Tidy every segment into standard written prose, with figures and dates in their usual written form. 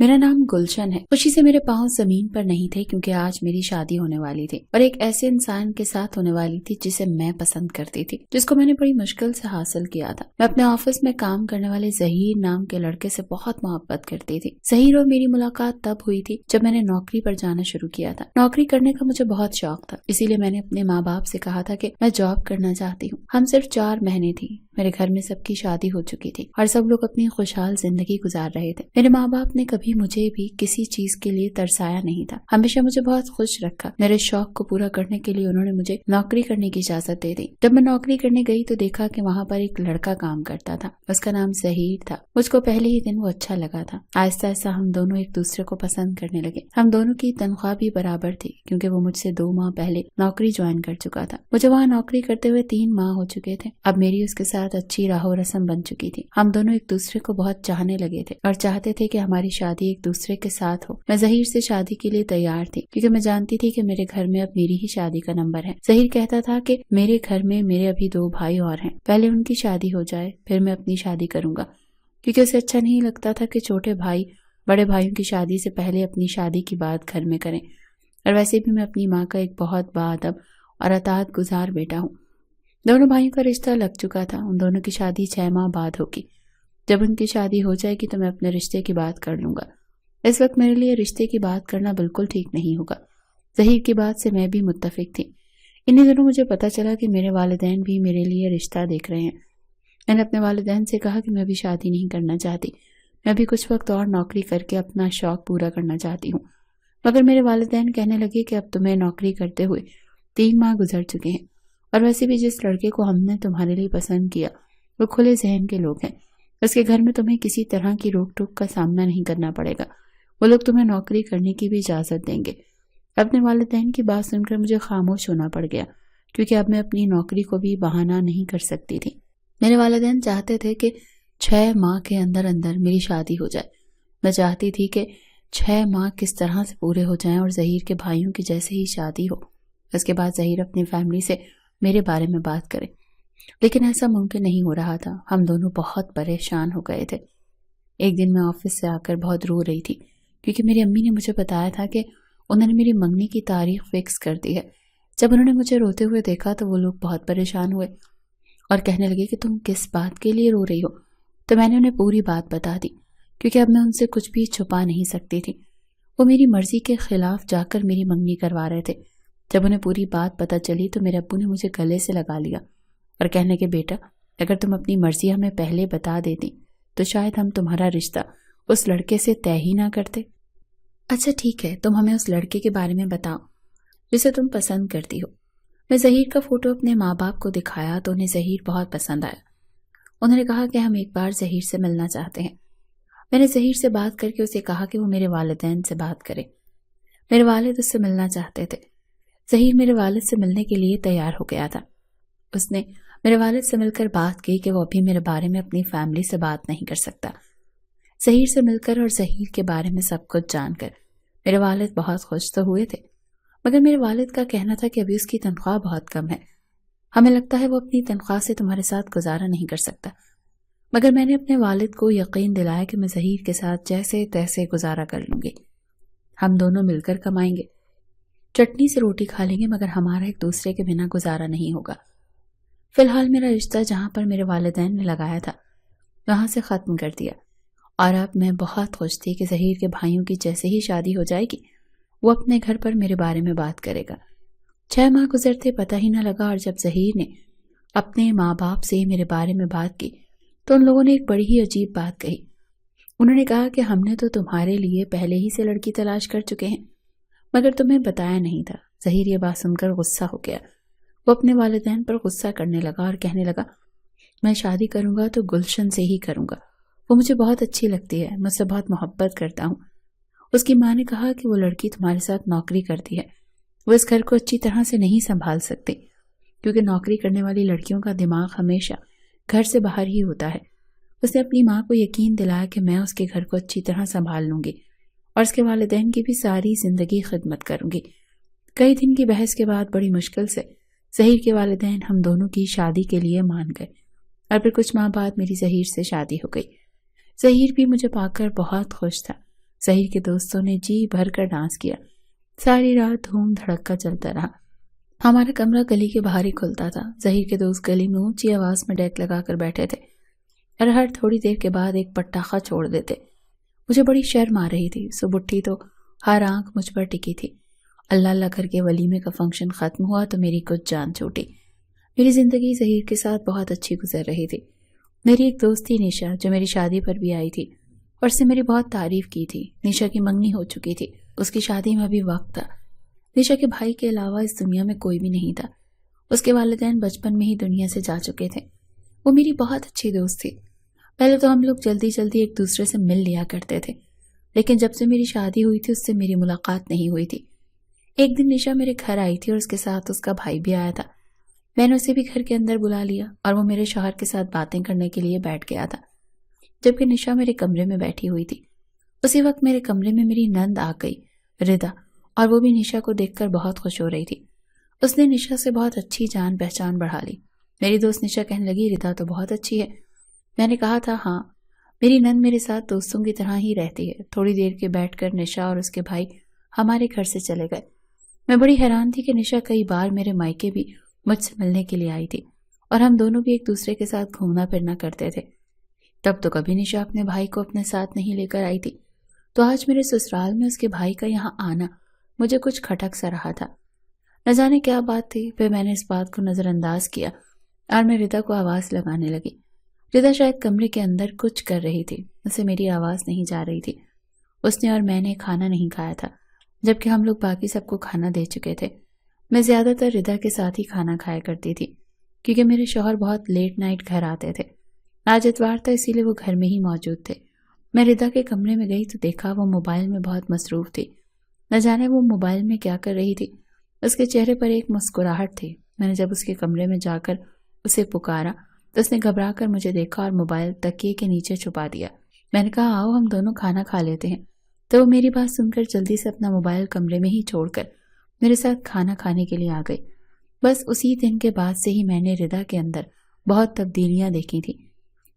میرا نام گلشن ہے۔ خوشی سے میرے پاؤں زمین پر نہیں تھے کیونکہ آج میری شادی ہونے والی تھی اور ایک ایسے انسان کے ساتھ ہونے والی تھی جسے میں پسند کرتی تھی، جس کو میں نے بڑی مشکل سے حاصل کیا تھا۔ میں اپنے آفس میں کام کرنے والے ظہیر نام کے لڑکے سے بہت محبت کرتی تھی۔ ظہیر اور میری ملاقات تب ہوئی تھی جب میں نے نوکری پر جانا شروع کیا تھا۔ نوکری کرنے کا مجھے بہت شوق تھا، اسی لیے میں نے اپنے ماں باپ سے کہا تھا کہ میں جاب کرنا چاہتی ہوں۔ ہم صرف 4 مہینے تھی، میرے گھر میں سب کی شادی ہو چکی تھی اور سب لوگ اپنی خوشحال زندگی گزار رہے تھے۔ میرے ماں باپ نے کبھی مجھے بھی کسی چیز کے لیے ترسایا نہیں تھا، ہمیشہ مجھے بہت خوش رکھا۔ میرے شوق کو پورا کرنے کے لیے انہوں نے مجھے نوکری کرنے کی اجازت دے دی۔ جب میں نوکری کرنے گئی تو دیکھا کہ وہاں پر ایک لڑکا کام کرتا تھا، اس کا نام ظہیر تھا۔ مجھ کو پہلے ہی دن وہ اچھا لگا تھا۔ آہستہ آہستہ ہم دونوں ایک دوسرے کو پسند کرنے لگے۔ ہم دونوں کی تنخواہ بھی برابر تھی کیونکہ وہ مجھ سے 2 ماہ پہلے نوکری جوائن کر چکا تھا۔ مجھے وہاں نوکری کرتے ہوئے 3 ماہ ہو چکے تھے۔ اب میری اس کے ساتھ اچھی راہ و رسم بن چکی تھی۔ ہم دونوں ایک دوسرے کو بہت چاہنے لگے تھے اور چاہتے تھے کہ ہماری شادی ایک دوسرے کے ساتھ ہو۔ میں ظہیر سے شادی کے لیے تیار تھی کیونکہ میں جانتی تھی کہ میرے گھر میں اب میری ہی شادی کا نمبر ہے۔ ظہیر کہتا تھا کہ میرے گھر میں میرے ابھی 2 بھائی اور ہیں، پہلے ان کی شادی ہو جائے پھر میں اپنی شادی کروں گا، کیونکہ اسے اچھا نہیں لگتا تھا کہ چھوٹے بھائی بڑے بھائیوں کی شادی سے پہلے اپنی شادی کی بات گھر میں کریں۔ اور ویسے بھی میں اپنی ماں کا ایک بہت باادب اور اطاعت گزار بیٹا ہوں۔ دونوں بھائیوں کا رشتہ لگ چکا تھا، ان دونوں کی شادی 6 ماہ بعد ہوگی۔ جب ان کی شادی ہو جائے گی تو میں اپنے رشتے کی بات کر لوں گا۔ اس وقت میرے لیے رشتے کی بات کرنا بالکل ٹھیک نہیں ہوگا۔ ظہیر کی بات سے میں بھی متفق تھی۔ انہی دنوں مجھے پتا چلا کہ میرے والدین بھی میرے لیے رشتہ دیکھ رہے ہیں۔ میں نے اپنے والدین سے کہا کہ میں ابھی شادی نہیں کرنا چاہتی، میں ابھی کچھ وقت اور نوکری کر کے اپنا شوق پورا کرنا چاہتی ہوں۔ مگر میرے والدین کہنے لگے کہ اب تمہیں نوکری کرتے ہوئے 3 ماہ گزر چکے ہیں، اور ویسے بھی جس لڑکے کو ہم نے تمہارے لیے پسند کیا وہ کھلے ذہن کے لوگ ہیں، اس کے گھر میں تمہیں کسی طرح کی روک ٹوک کا سامنا نہیں کرنا پڑے گا، وہ لوگ تمہیں نوکری کرنے کی بھی اجازت دیں گے۔ اپنے والدین کی بات سن کر مجھے خاموش ہونا پڑ گیا کیونکہ اب میں اپنی نوکری کو بھی بہانہ نہیں کر سکتی تھی۔ میرے والدین چاہتے تھے کہ 6 ماہ کے اندر اندر میری شادی ہو جائے۔ میں چاہتی تھی کہ 6 ماہ کس طرح سے پورے ہو جائیں اور ظہیر کے بھائیوں کی جیسے ہی شادی ہو، اس کے بعد ظہیر اپنی فیملی سے میرے بارے میں بات کرے، لیکن ایسا ممکن نہیں ہو رہا تھا۔ ہم دونوں بہت پریشان ہو گئے تھے۔ ایک دن میں آفس سے آ کر بہت رو رہی تھی کیونکہ میری امی نے مجھے بتایا تھا کہ انہوں نے میری منگنی کی تاریخ فکس کر دی ہے۔ جب انہوں نے مجھے روتے ہوئے دیکھا تو وہ لوگ بہت پریشان ہوئے اور کہنے لگے کہ تم کس بات کے لیے رو رہی ہو؟ تو میں نے انہیں پوری بات بتا دی کیونکہ اب میں ان سے کچھ بھی چھپا نہیں سکتی تھی۔ وہ میری مرضی کے خلاف جا کر میری منگنی کروا رہے تھے۔ جب انہیں پوری بات پتہ چلی تو میرے ابو نے مجھے گلے سے لگا لیا اور کہنے کہ بیٹا، اگر تم اپنی مرضی ہمیں پہلے بتا دیتی تو شاید ہم تمہارا رشتہ اس لڑکے سے طے ہی نہ کرتے۔ اچھا ٹھیک ہے، تم ہمیں اس لڑکے کے بارے میں بتاؤ جسے تم پسند کرتی ہو۔ میں ظہیر کا فوٹو اپنے ماں باپ کو دکھایا تو انہیں ظہیر بہت پسند آیا۔ انہوں نے کہا کہ ہم ایک بار ظہیر سے ملنا چاہتے ہیں۔ میں نے ظہیر سے بات کر کے اسے کہا کہ وہ میرے والدین سے بات کرے۔ میرے والد اس سے ملنا چاہتے تھے۔ ظہیر میرے والد سے ملنے کے لیے تیار ہو گیا تھا۔ اس نے میرے والد سے مل کر بات کی کہ وہ ابھی میرے بارے میں اپنی فیملی سے بات نہیں کر سکتا۔ ظہیر سے مل کر اور ظہیر کے بارے میں سب کچھ جان کر میرے والد بہت خوش تو ہوئے تھے، مگر میرے والد کا کہنا تھا کہ ابھی اس کی تنخواہ بہت کم ہے، ہمیں لگتا ہے وہ اپنی تنخواہ سے تمہارے ساتھ گزارا نہیں کر سکتا۔ مگر میں نے اپنے والد کو یقین دلایا کہ میں ظہیر کے ساتھ جیسے تیسے گزارا کر لوں گی، ہم دونوں مل کر کمائیں گے، چٹنی سے روٹی کھا لیں گے، مگر ہمارا ایک دوسرے کے بنا گزارا نہیں ہوگا۔ فی الحال میرا رشتہ جہاں پر میرے والدین نے لگایا تھا وہاں سے ختم کر دیا، اور اب میں بہت خوش تھی کہ ظہیر کے بھائیوں کی جیسے ہی شادی ہو جائے گی وہ اپنے گھر پر میرے بارے میں بات کرے گا۔ 6 ماہ گزرتے پتہ ہی نہ لگا، اور جب ظہیر نے اپنے ماں باپ سے میرے بارے میں بات کی تو ان لوگوں نے ایک بڑی ہی عجیب بات کہی۔ انہوں نے کہا کہ ہم نے تو تمہارے لیے پہلے ہی سے لڑکی تلاش کر چکے ہیں، مگر تمہیں بتایا نہیں تھا۔ ظہیر یہ بات سن کر غصہ ہو گیا، وہ اپنے والدین پر غصہ کرنے لگا اور کہنے لگا میں شادی کروں گا تو گلشن سے ہی کروں گا، وہ مجھے بہت اچھی لگتی ہے، مجھ سے بہت محبت کرتا ہوں۔ اس کی ماں نے کہا کہ وہ لڑکی تمہارے ساتھ نوکری کرتی ہے، وہ اس گھر کو اچھی طرح سے نہیں سنبھال سکتی کیونکہ نوکری کرنے والی لڑکیوں کا دماغ ہمیشہ گھر سے باہر ہی ہوتا ہے۔ اس نے اپنی ماں کو یقین دلایا کہ میں اس کے گھر کو اچھی طرح سنبھال لوں گی اور اس کے والدین کی بھی ساری زندگی خدمت کروں گی۔ کئی دن کی بحث کے بعد بڑی مشکل سے ظہیر کے والدین ہم دونوں کی شادی کے لیے مان گئے، اور پھر کچھ ماہ بعد میری ظہیر سے شادی ہو گئی۔ ظہیر بھی مجھے پا کر بہت خوش تھا۔ ظہیر کے دوستوں نے جی بھر کر ڈانس کیا۔ ساری رات دھوم دھڑکا چلتا رہا۔ ہمارا کمرہ گلی کے باہر ہی کھلتا تھا۔ ظہیر کے دوست گلی میں اونچی آواز میں ڈیک لگا کر بیٹھے تھے اور ہر تھوڑی دیر کے بعد ایک پٹاخہ چھوڑ دیتے۔ مجھے بڑی شرم آ رہی تھی۔ صبح اٹھی تو ہر آنکھ مجھ پر ٹکی تھی۔ اللہ اللہ کر کے ولیمے کا فنکشن ختم ہوا تو میری کچھ جان چھوٹی۔ میری زندگی ظہیر کے ساتھ بہت اچھی گزر رہی تھی۔ میری ایک دوست تھی نشا، جو میری شادی پر بھی آئی تھی اور اس نے میری بہت تعریف کی تھی۔ نشا کی منگنی ہو چکی تھی، اس کی شادی میں ابھی وقت تھا۔ نشا کے بھائی کے علاوہ اس دنیا میں کوئی بھی نہیں تھا۔ اس کے والدین بچپن میں ہی دنیا سے جا چکے تھے۔ وہ میری بہت اچھی دوست تھی۔ پہلے تو ہم لوگ جلدی جلدی ایک دوسرے سے مل لیا کرتے تھے، لیکن جب سے میری شادی ہوئی تھی اس سے میری ملاقات نہیں ہوئی تھی۔ ایک دن نشا میرے گھر آئی تھی اور اس کے ساتھ اس کا بھائی بھی آیا تھا۔ میں نے اسے بھی گھر کے اندر بلا لیا اور وہ میرے شوہر کے ساتھ باتیں کرنے کے لیے بیٹھ گیا تھا، جبکہ نشا میرے کمرے میں بیٹھی ہوئی تھی۔ اسی وقت میرے کمرے میں میری نند آ گئی، ردا، اور وہ بھی نشا کو دیکھ کر بہت خوش ہو رہی تھی۔ اس نے نشا سے بہت اچھی جان پہچان بڑھا لی۔ میری دوست نشا کہنے لگی، ردا تو بہت اچھی ہے۔ میں نے کہا تھا ہاں، میری نند میرے ساتھ دوستوں کی طرح ہی رہتی ہے۔ تھوڑی دیر کے بیٹھ کر نشا اور اس کے بھائی ہمارے گھر سے چلے گئے۔ میں بڑی حیران تھی کہ نشا کئی بار میرے مائکے بھی مجھ سے ملنے کے لیے آئی تھی اور ہم دونوں بھی ایک دوسرے کے ساتھ گھومنا پھرنا کرتے تھے۔ تب تو کبھی نشا اپنے بھائی کو اپنے ساتھ نہیں لے کر آئی تھی، تو آج میرے سسرال میں اس کے بھائی کا یہاں آنا مجھے کچھ کھٹک سا رہا تھا۔ نہ جانے کیا بات تھی، پھر میں نے اس بات کو نظر انداز کیا اور میں ردا کو آواز لگانے لگی۔ ردا شاید کمرے کے اندر کچھ کر رہی تھی، اسے میری آواز نہیں جا رہی تھی۔ اس نے اور میں نے کھانا نہیں کھایا تھا، جبکہ ہم لوگ باقی سب کو کھانا دے چکے تھے۔ میں زیادہ تر ردا کے ساتھ ہی کھانا کھایا کرتی تھی، کیونکہ میرے شوہر بہت لیٹ نائٹ گھر آتے تھے۔ آج اتوار تھا، اسی لیے وہ گھر میں ہی موجود تھے۔ میں ردا کے کمرے میں گئی تو دیکھا وہ موبائل میں بہت مصروف تھی۔ نہ جانے وہ موبائل میں کیا کر رہی تھی۔ اس کے چہرے پر ایک مسکراہٹ تھی۔ میں نے جب اس کے کمرے میں جا کر اسے پکارا تو اس نے گھبرا کر مجھے دیکھا اور موبائل تکیے کے نیچے چھپا دیا۔ میں نے کہا آؤ ہم دونوں کھانا کھا لیتے ہیں، تو وہ میری بات سن کر جلدی سے اپنا موبائل کمرے میں ہی چھوڑ کر میرے ساتھ کھانا کھانے کے لیے آ گئی۔ بس اسی دن کے بعد سے ہی میں نے ردا کے اندر بہت تبدیلیاں دیکھی تھی۔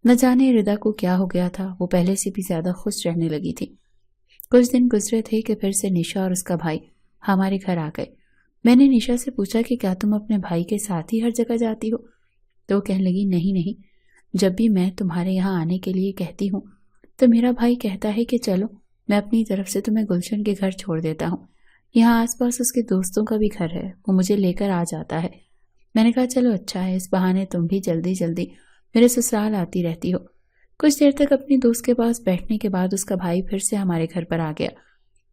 نہ جانے ردا کو کیا ہو گیا تھا، وہ پہلے سے بھی زیادہ خوش رہنے لگی تھی۔ کچھ دن گزرے تھے کہ پھر سے نشا اور اس کا بھائی ہمارے گھر آ گئے۔ میں نے نشا سے پوچھا کہ کیا تم اپنے بھائی کے ساتھ ہی ہر جگہ جاتی ہو؟ تو وہ کہنے لگی نہیں، جب بھی میں تمہارے یہاں آنے کے لیے کہتی ہوں تو میرا بھائی کہتا ہے کہ چلو میں اپنی طرف سے تمہیں گلشن کے گھر چھوڑ دیتا ہوں، یہاں آس پاس اس کے دوستوں کا بھی گھر ہے، وہ مجھے لے کر آ جاتا ہے۔ میں نے کہا چلو اچھا ہے، اس بہانے تم بھی جلدی جلدی میرے سسرال آتی رہتی ہو۔ کچھ دیر تک اپنی دوست کے پاس بیٹھنے کے بعد اس کا بھائی پھر سے ہمارے گھر پر آ گیا۔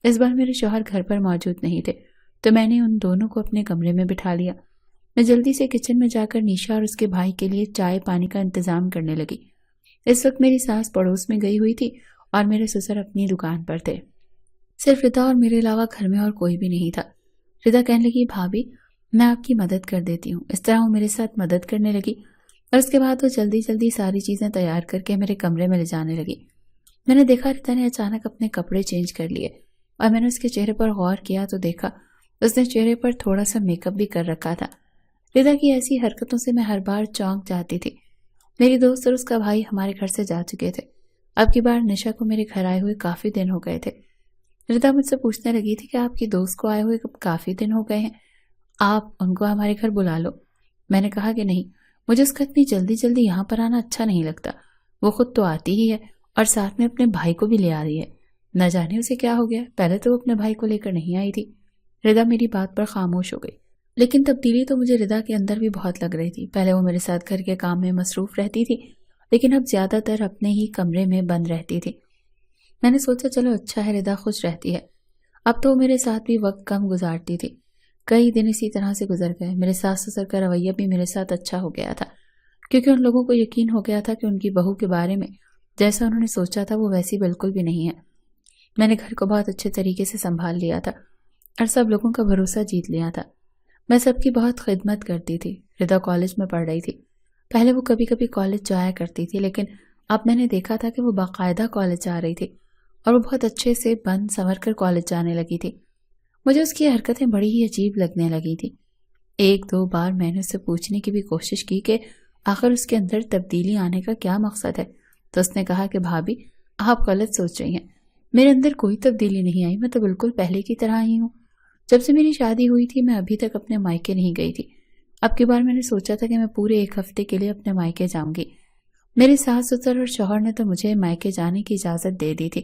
اس بار میرے شوہر گھر پر موجود نہیں تھے، تو میں نے ان دونوں کو اپنے کمرے میں بٹھا لیا۔ میں جلدی سے کچن میں جا کر نشا اور اس کے بھائی کے لیے چائے پانی کا انتظام کرنے لگی۔ اس وقت میری ساس پڑوس میں گئی ہوئی تھی اور میرے سسر اپنی دکان پر تھے۔ صرف ردا اور میرے علاوہ گھر میں اور کوئی بھی نہیں تھا۔ ردا کہنے لگی بھابھی میں آپ کی مدد کر دیتی ہوں۔ اس طرح وہ میرے ساتھ مدد کرنے لگی اور اس کے بعد وہ جلدی جلدی ساری چیزیں تیار کر کے میرے کمرے میں لے جانے لگی۔ میں نے دیکھا ردا نے اچانک اپنے کپڑے چینج کر لیے اور میں نے اس کے چہرے پر غور کیا تو دیکھا اس نے چہرے پر تھوڑا سا میک اپ بھی کر رکھا تھا۔ ردا کی ایسی حرکتوں سے میں ہر بار چونک جاتی تھی۔ میری دوست اور اس کا بھائی ہمارے گھر سے جا چکے تھے۔ اب کی بار نشا کو میرے گھر آئے ہوئے کافی دن ہو گئے تھے۔ ردا مجھ سے پوچھنے لگی تھی کہ آپ کی دوست کو آئے ہوئے کافی دن ہو گئے ہیں، آپ ان کو ہمارے گھر بلا لو۔ میں نے کہا کہ نہیں، مجھے اس کا اتنی جلدی جلدی یہاں پر آنا اچھا نہیں لگتا۔ وہ خود تو آتی ہی ہے اور ساتھ میں اپنے بھائی کو بھی لے آ رہی ہے، نہ جانے اسے کیا ہو گیا، پہلے تو وہ اپنے بھائی کو لے کر نہیں آئی تھی۔ ردا میری بات پر خاموش ہو گئی، لیکن تبدیلی تو مجھے ردا کے اندر بھی بہت لگ رہی تھی۔ پہلے وہ میرے ساتھ گھر کے کام میں مصروف رہتی تھی، لیکن اب زیادہ تر اپنے ہی کمرے میں بند رہتی تھی۔ میں نے سوچا چلو اچھا ہے، ردا خوش رہتی ہے۔ اب تو وہ میرے ساتھ بھی وقت کم گزارتی تھی۔ کئی دن اسی طرح سے گزر گئے۔ میرے ساس سسر کا رویہ بھی میرے ساتھ اچھا ہو گیا تھا، کیونکہ ان لوگوں کو یقین ہو گیا تھا کہ ان کی بہو کے بارے میں جیسا انہوں نے سوچا تھا وہ ویسی بالکل بھی نہیں ہے۔ میں نے گھر کو بہت اچھے طریقے سے سنبھال لیا تھا اور سب لوگوں کا بھروسہ جیت لیا تھا۔ میں سب کی بہت خدمت کرتی تھی۔ ردا کالج میں پڑھ رہی تھی۔ پہلے وہ کبھی کبھی کالج جایا کرتی تھی، لیکن اب میں نے دیکھا تھا کہ وہ باقاعدہ کالج جا رہی تھی اور وہ بہت اچھے سے بند سنور کر کالج جانے لگی تھی۔ مجھے اس کی حرکتیں بڑی ہی عجیب لگنے لگی تھی۔ ایک دو بار میں نے اس سے پوچھنے کی بھی کوشش کی کہ آخر اس کے اندر تبدیلی آنے کا کیا مقصد ہے، تو اس نے کہا کہ بھابھی آپ غلط سوچ رہی ہیں، میرے اندر کوئی تبدیلی نہیں آئی، میں تو بالکل پہلے کی طرح ہی ہوں۔ جب سے میری شادی ہوئی تھی میں ابھی تک اپنے مائکے نہیں گئی تھی۔ اب کی بار میں نے سوچا تھا کہ میں پورے 1 ہفتے کے لیے اپنے مائکے جاؤں گی۔ میرے ساس سسر اور شوہر نے تو مجھے مائکے جانے کی اجازت دے دی تھی۔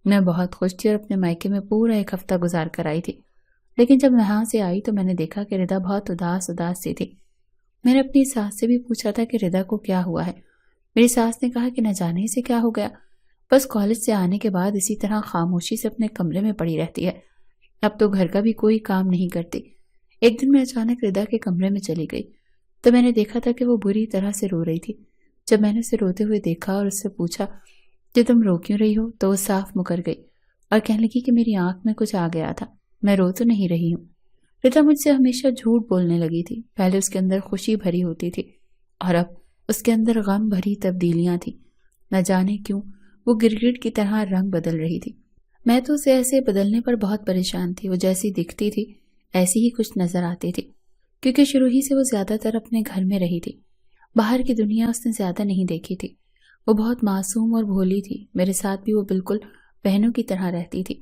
میں بہت خوش تھی اور اپنے مائکے میں پورا 1 ہفتہ گزار کر آئی تھی، لیکن جب میں وہاں سے آئی تو میں نے دیکھا کہ ردا بہت اداس سی تھی۔ میں نے اپنی ساس سے بھی پوچھا تھا کہ ردا کو کیا ہوا ہے۔ میری ساس نے کہا کہ نہ جانے سے کیا ہو گیا، بس کالج سے آنے کے بعد اسی طرح خاموشی سے اپنے کمرے میں پڑی رہتی ہے، اب تو گھر کا بھی کوئی کام نہیں کرتی۔ ایک دن میں اچانک ردا کے کمرے میں چلی گئی تو میں نے دیکھا تھا کہ وہ بری طرح سے رو رہی تھی۔ جب میں نے اسے روتے ہوئے دیکھا اور اس سے پوچھا کہ تم رو کیوں رہی ہو تو وہ صاف مکر گئی اور کہنے لگی کہ میری آنکھ میں کچھ آ گیا تھا، میں رو تو نہیں رہی ہوں۔ ردا مجھ سے ہمیشہ جھوٹ بولنے لگی تھی، پہلے اس کے اندر خوشی بھری ہوتی تھی اور اب اس کے اندر غم بھری تبدیلیاں تھیں، نہ جانے کیوں وہ گرگٹ کی طرح رنگ بدل رہی تھی۔ میں تو اسے ایسے بدلنے پر بہت پریشان تھی، وہ جیسی دکھتی تھی ایسی ہی کچھ نظر آتی تھی، کیونکہ شروع ہی سے وہ زیادہ تر اپنے گھر میں رہی تھی، باہر کی دنیا اس نے زیادہ نہیں دیکھی تھی۔ وہ بہت معصوم اور بھولی تھی، میرے ساتھ بھی وہ بالکل بہنوں کی طرح رہتی تھی،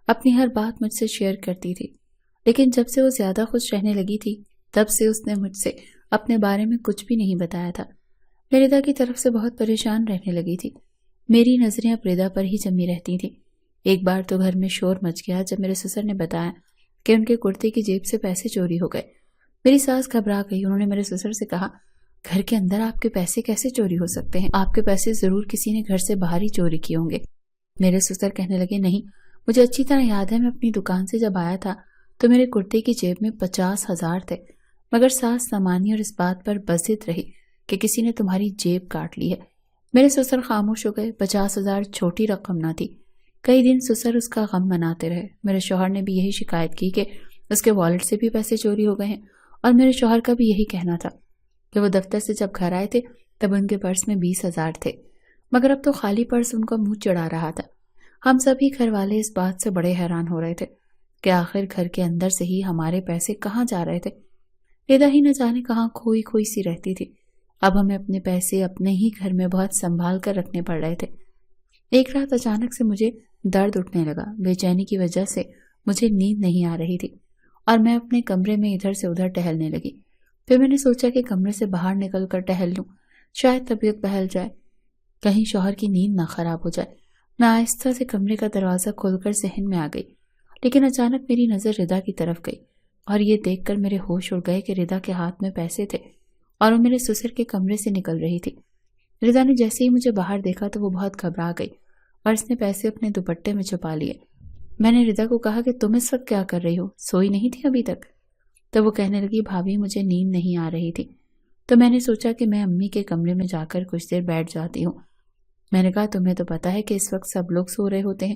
اپنی ہر بات مجھ سے شیئر کرتی تھی، لیکن جب سے وہ زیادہ خوش رہنے لگی تھی تب سے اس نے مجھ سے اپنے بارے میں کچھ بھی نہیں بتایا تھا۔ میں ردا کی طرف سے بہت پریشان رہنے لگی تھی، میری نظریں اب ردا پر ہی جمی رہتی تھی۔ ایک بار تو گھر میں شور مچ گیا جب میرے سسر نے بتایا کہ ان کے کرتے کی جیب سے پیسے چوری ہو گئے۔ میری ساس گھبرا گئی، انہوں نے میرے سسر سے کہا گھر کے اندر آپ کے پیسے کیسے چوری ہو سکتے ہیں؟ آپ کے پیسے ضرور کسی نے گھر سے باہر ہی چوری کیے ہوں گے۔ میرے سسر کہنے لگے نہیں، مجھے اچھی طرح یاد ہے میں اپنی دکان سے جب آیا تھا تو میرے کرتے کی جیب میں 50,000 تھے، مگر ساس سامانی اور اس بات پر بضد رہی کہ کسی نے تمہاری جیب کاٹ لی ہے۔ میرے سسر خاموش ہو گئے، 50,000 چھوٹی رقم نہ تھی۔ کئی دن سسر اس کا غم مناتے رہے۔ میرے شوہر نے بھی یہی شکایت کی کہ اس کے والٹ سے بھی پیسے چوری ہو گئے ہیں، اور میرے شوہر کا بھی یہی کہنا تھا کہ وہ دفتر سے جب گھر آئے تھے تب ان کے پرس میں 20,000 تھے، مگر اب تو خالی پرس ان کا منہ چڑھا رہا تھا۔ ہم سبھی گھر والے اس بات سے بڑے حیران ہو رہے تھے کہ آخر گھر کے اندر سے ہی ہمارے پیسے کہاں جا رہے تھے۔ ردا ہی نہ جانے کہاں کھوئی کھوئی سی رہتی تھی۔ اب ہمیں اپنے پیسے اپنے ہی گھر میں بہت سنبھال کر رکھنے پڑ رہے تھے۔ ایک رات اچانک سے مجھے درد اٹھنے لگا، بے چینی کی وجہ سے مجھے نیند نہیں آ رہی تھی اور میں اپنے کمرے میں ادھر سے ادھر ٹہلنے لگی۔ پھر میں نے سوچا کہ کمرے سے باہر نکل کر ٹہل لوں، شاید طبیعت بہل جائے، کہیں شوہر کی نیند نہ خراب ہو جائے۔ میں آہستہ سے کمرے کا دروازہ کھول کر صحن میں آ گئی، لیکن اچانک میری نظر ردا کی طرف گئی اور یہ دیکھ کر میرے ہوش اڑ گئے کہ ردا کے ہاتھ میں پیسے تھے اور وہ میرے سسر کے کمرے سے نکل رہی تھی۔ ردا نے جیسے ہی مجھے باہر دیکھا تو وہ بہت گھبرا گئی اور اس نے پیسے اپنے دوپٹے میں چھپا لیے۔ میں نے ردا کو کہا کہ تم اس وقت کیا کر رہی ہو، سوئی نہیں تھی ابھی تک؟ تو وہ کہنے لگی بھابھی مجھے نیند نہیں آ رہی تھی، تو میں نے سوچا کہ میں امی کے کمرے میں جا کر کچھ دیر بیٹھ جاتی ہوں۔ میں نے کہا تمہیں تو پتا ہے کہ اس وقت سب لوگ سو رہے ہوتے ہیں۔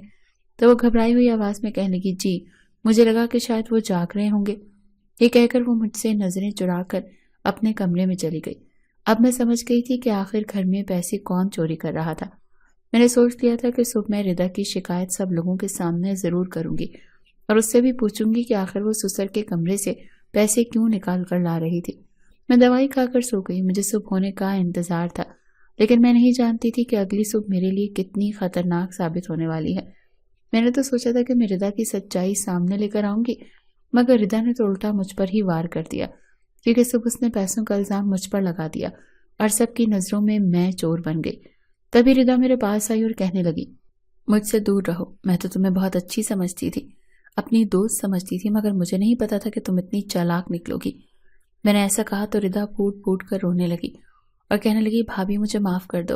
تو وہ گھبرائی ہوئی آواز میں کہنے لگی جی، مجھے لگا کہ شاید وہ جاگ رہے ہوں گے۔ یہ کہہ کر وہ مجھ سے نظریں چرا کر اپنے کمرے میں چلی گئی۔ اب میں سمجھ گئی تھی کہ آخر گھر میں پیسے کون چوری کر رہا تھا۔ میں نے سوچ لیا تھا کہ صبح میں ردا کی شکایت سب لوگوں کے سامنے ضرور کروں گی اور اس سے بھی پوچھوں گی کہ آخر وہ سسر کے کمرے سے پیسے کیوں نکال کر لا رہی تھی۔ میں دوائی کھا کر سو گئی، مجھے صبح ہونے کا انتظار تھا، لیکن میں نہیں جانتی تھی کہ اگلی صبح میرے لیے کتنی خطرناک ثابت ہونے والی ہے۔ میں نے تو سوچا تھا کہ میں ردا کی سچائی سامنے لے کر آؤں گی، مگر ردا نے تو الٹا مجھ پر ہی وار کر دیا، کیونکہ صبح اس نے پیسوں کا الزام مجھ پر لگا دیا اور سب کی نظروں میں چور بن گئی۔ تبھی ردا میرے پاس آئی اور کہنے لگی مجھ سے دور رہو، میں تو تمہیں بہت اچھی سمجھتی تھی، اپنی دوست سمجھتی تھی، مگر مجھے نہیں پتا تھا کہ تم اتنی چالاک نکلو گی۔ میں نے ایسا کہا تو ردا پھوٹ پھوٹ کر رونے لگی اور کہنے لگی بھابھی مجھے معاف کر دو،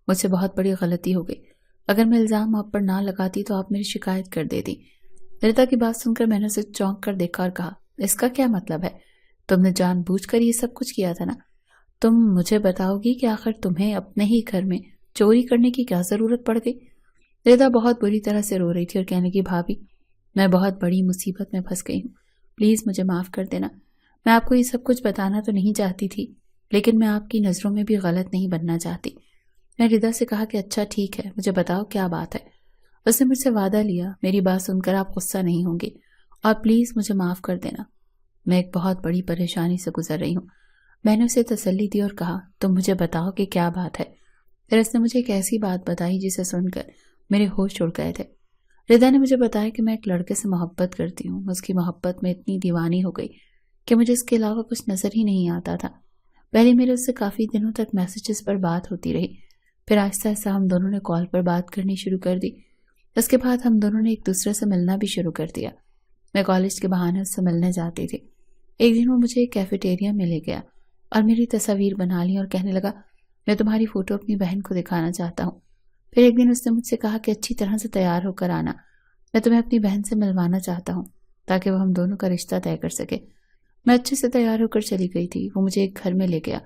مجھ سے بہت بڑی غلطی ہو گئی، اگر میں الزام آپ پر نہ لگاتی تو آپ میری شکایت کر دیتی۔ ردا کی بات سن کر میں نے اسے چونک کر دیکھا اور کہا اس کا کیا مطلب ہے؟ تم نے جان بوجھ کر یہ سب کچھ کیا تھا نا؟ تم مجھے بتاؤ گی کہ آخر تمہیں اپنے ہی گھر میں چوری کرنے کی کیا ضرورت پڑ گئی؟ ردا بہت بری طرح سے رو رہی تھی اور کہنے لگی بھابھی میں بہت بڑی مصیبت میں پھنس گئی ہوں، پلیز مجھے معاف کر دینا۔ میں آپ کو یہ سب کچھ بتانا تو نہیں چاہتی تھی، لیکن میں آپ کی نظروں میں بھی غلط نہیں بننا چاہتی۔ میں ردا سے کہا کہ اچھا ٹھیک ہے، مجھے بتاؤ کیا بات ہے۔ اس نے مجھ سے وعدہ لیا میری بات سن کر آپ غصہ نہیں ہوں گے اور پلیز مجھے معاف کر دینا، میں ایک بہت بڑی پریشانی سے گزر رہی ہوں۔ میں نے اسے تسلی دی اور کہا تم مجھے بتاؤ کہ کیا بات ہے۔ پھر اس نے مجھے ایک ایسی بات بتائی جسے سن کر میرے ہوش اڑ گئے تھے۔ ردا نے مجھے بتایا کہ میں ایک لڑکے سے محبت کرتی ہوں. اس کی محبت میں اتنی دیوانی ہو گئی کہ مجھے اس کے علاوہ کچھ نظر ہی نہیں آتا تھا. پہلے میرے اس سے کافی دنوں تک میسیجز پر بات ہوتی رہی، پھر آہستہ آہستہ ہم دونوں نے کال پر بات کرنی شروع کر دی. اس کے بعد ہم دونوں نے ایک دوسرے سے ملنا بھی شروع کر دیا. میں کالج کے بہانے اس سے ملنے جاتی تھی. ایک دن وہ مجھے ایک کیفیٹیریا میں لے گیا اور میری تصاویر بنا لی اور کہنے لگا میں تمہاری فوٹو اپنی بہن کو دکھانا چاہتا ہوں. پھر ایک دن اس نے مجھ سے کہا کہ اچھی طرح سے تیار ہو کر آنا، میں تمہیں اپنی بہن سے ملوانا چاہتا ہوں تاکہ وہ ہم دونوں کا رشتہ طے کر سکے. میں اچھے سے تیار ہو کر چلی گئی تھی. وہ مجھے ایک گھر میں لے گیا.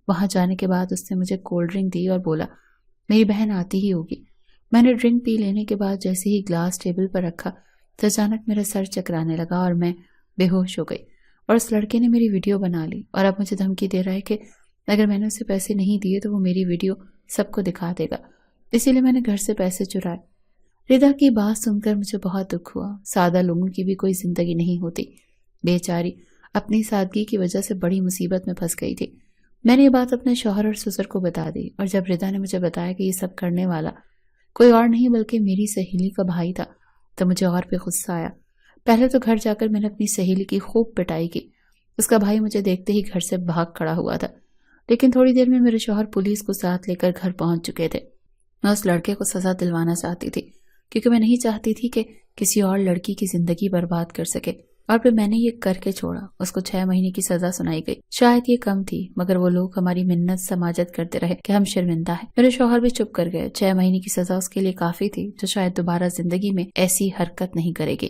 وہاں جانے کے بعد اس نے مجھے کولڈ ڈرنک دی اور بولا میری بہن آتی ہی ہوگی. میں نے ڈرنک پی لینے کے بعد جیسے ہی گلاس ٹیبل پر رکھا تو اچانک میرا سر چکرانے لگا اور میں بے ہوش ہو گئی. اور اس لڑکے نے میری ویڈیو بنا لی اور اب مجھے دھمکی دے رہا ہے کہ اگر میں نے اسے پیسے نہیں دیے تو وہ میری ویڈیو سب کو دکھا دے گا. اسی لیے میں نے گھر سے پیسے چرائے. ردا کی بات سن کر مجھے بہت دکھ ہوا. سادہ لوگوں کی بھی کوئی زندگی نہیں ہوتی. بیچاری اپنی سادگی کی وجہ سے بڑی مصیبت میں پھنس گئی تھی. میں نے یہ بات اپنے شوہر اور سسر کو بتا دی اور جب ردا نے مجھے بتایا کہ یہ سب کرنے والا کوئی اور نہیں بلکہ میری سہیلی کا بھائی تھا تو مجھے اور بھی غصہ آیا. پہلے تو گھر جا کر میں نے اپنی سہیلی کی خوب پٹائی کی. اس کا بھائی مجھے دیکھتے ہی گھر سے بھاگ کھڑا ہوا تھا، لیکن تھوڑی دیر میں میرے شوہر پولیس کو ساتھ لے کر گھر پہنچ چکے تھے. میں اس لڑکے کو سزا دلوانا چاہتی تھی کیونکہ میں نہیں چاہتی تھی کہ کسی اور لڑکی کی زندگی برباد کر سکے. اور پھر میں نے یہ کر کے چھوڑا. اس کو 6 مہینے کی سزا سنائی گئی. شاید یہ کم تھی مگر وہ لوگ ہماری منت سماجت کرتے رہے کہ ہم شرمندہ ہیں. میرے شوہر بھی چپ کر گئے. 6 مہینے کی سزا اس کے لیے کافی تھی جو شاید دوبارہ زندگی میں ایسی حرکت نہیں کرے گی.